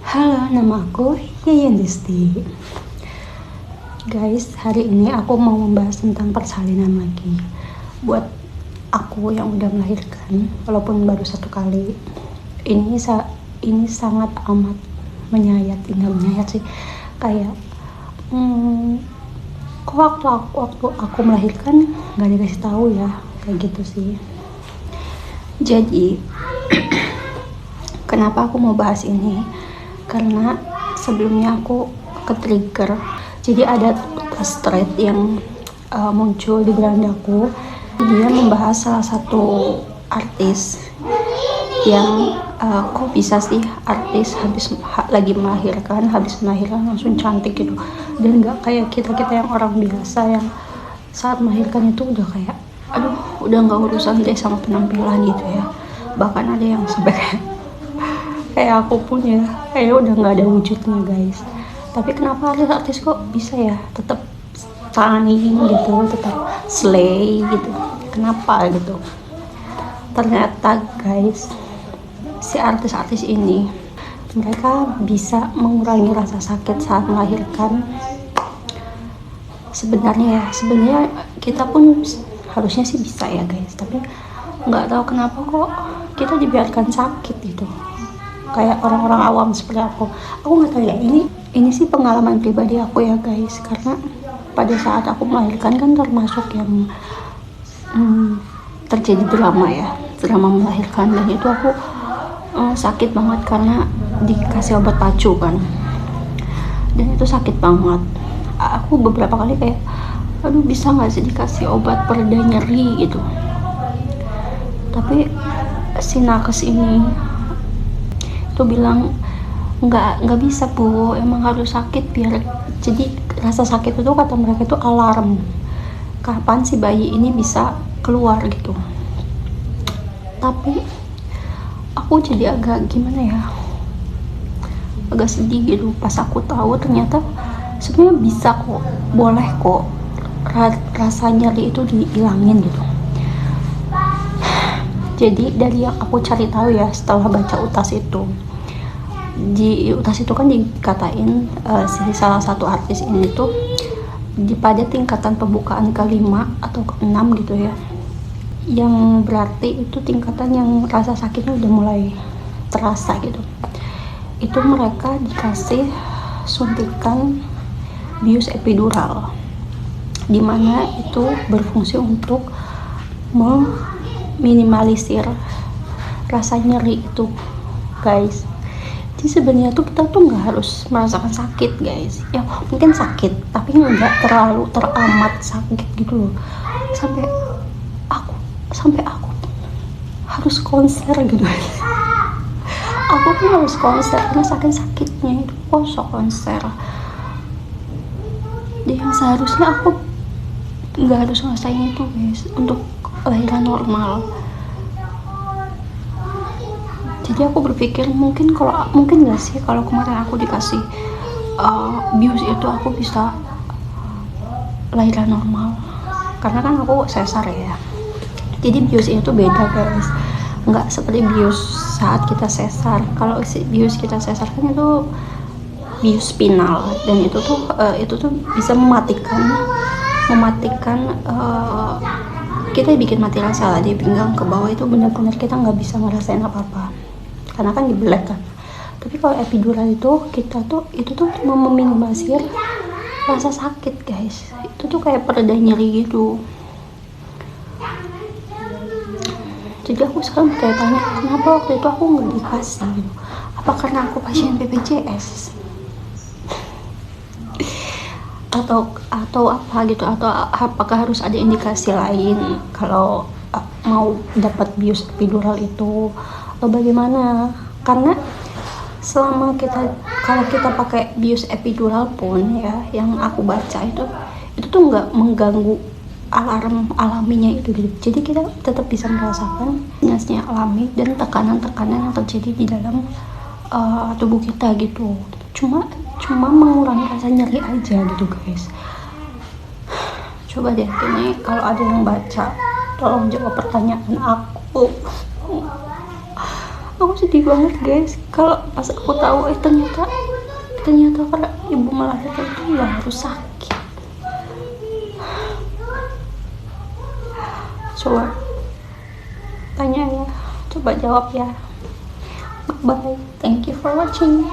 Halo, nama aku Yayan Desti. Guys, hari ini aku mau membahas tentang persalinan lagi. Buat aku yang udah melahirkan, walaupun baru 1 kali, ini sangat amat menyayat, tidak menyayat sih. Kayak, kok waktu aku melahirkan nggak dikasih tahu ya, kayak gitu sih. Jadi, kenapa aku mau bahas ini? Karena sebelumnya aku ke-trigger. Jadi ada thread yang muncul di berandaku. Dia membahas salah satu artis yang kok bisa sih artis lagi melahirkan, habis melahirkan langsung cantik gitu. Dan nggak kayak kita yang orang biasa yang saat melahirkan itu udah kayak udah nggak urusan deh sama penampilan gitu ya. Bahkan ada yang sampai kayak aku pun ya, kayak udah nggak ada wujudnya guys. Tapi kenapa artis kok bisa ya tetap stunning gitu, tetap slay gitu? Kenapa gitu? Ternyata guys, si artis-artis ini mereka bisa mengurangi rasa sakit saat melahirkan. Sebenarnya kita pun harusnya sih bisa ya guys, tapi nggak tahu kenapa kok kita dibiarkan sakit gitu, kayak orang-orang awam seperti aku nggak tahu ya, ini sih pengalaman pribadi aku ya guys. Karena pada saat aku melahirkan kan termasuk yang terjadi drama melahirkan, dan itu aku sakit banget karena dikasih obat pacu kan, dan itu sakit banget. Aku beberapa kali kayak bisa nggak sih dikasih obat pereda nyeri gitu, tapi si nakes ini tuh bilang nggak bisa Bu, emang harus sakit biar, jadi rasa sakit itu kata mereka itu alarm kapan si bayi ini bisa keluar gitu. Tapi aku jadi agak gimana ya, agak sedih gitu pas aku tahu ternyata sebenarnya bisa kok, boleh kok rasa nyeri itu dihilangin gitu. Jadi dari yang aku cari tahu ya setelah baca UTAS itu, di UTAS itu kan dikatain si salah satu artis ini tuh pada tingkatan pembukaan ke-5 atau ke-6 gitu ya, yang berarti itu tingkatan yang rasa sakitnya udah mulai terasa gitu. Itu mereka dikasih suntikan bius epidural, dimana itu berfungsi untuk meminimalisir rasa nyeri itu guys. Jadi sebenarnya tuh kita tuh nggak harus merasakan sakit guys, ya mungkin sakit tapi nggak terlalu teramat sakit gitu loh, sampai aku harus konser gitu. Aku pun harus konser karena saking sakitnya itu, kosong konser. Dan yang seharusnya aku nggak harus ngerasain itu guys untuk lahiran normal. Jadi aku berpikir mungkin nggak sih kalau kemarin aku dikasih bius itu aku bisa lahiran normal, karena kan aku sesar ya. Jadi bius itu beda guys, nggak seperti bius saat kita sesar. Kalau bius kita sesar kan itu bius spinal, dan itu tuh bisa mematikan kita bikin mati rasa lah di pinggang ke bawah. Itu benar-benar kita nggak bisa ngerasain apa-apa karena kan dibelek kan. Tapi kalau epidural itu itu tuh cuma meminimalisir rasa sakit guys. Itu tuh kayak pereda nyeri gitu. Jadi aku sekarang tanya kenapa waktu itu aku nggak dikasih gitu. Apa karena aku pasien BPJS atau apa gitu, atau apakah harus ada indikasi lain kalau mau dapat bius epidural itu, atau bagaimana? Karena selama kalau kita pakai bius epidural pun ya, yang aku baca itu tuh nggak mengganggu alarm alaminya itu gitu. Jadi kita tetap bisa merasakan sinyalnya alami dan tekanan-tekanan yang terjadi di dalam tubuh kita gitu. Cuma mengurangi rasa nyeri aja gitu guys. Coba deh ini kalau ada yang baca, tolong jawab pertanyaan aku sedih banget guys kalau pas aku tahu ternyata kalau ibu melahirkan itu ya harus sakit. Coba tanya ya, coba jawab ya. Bye, thank you for watching.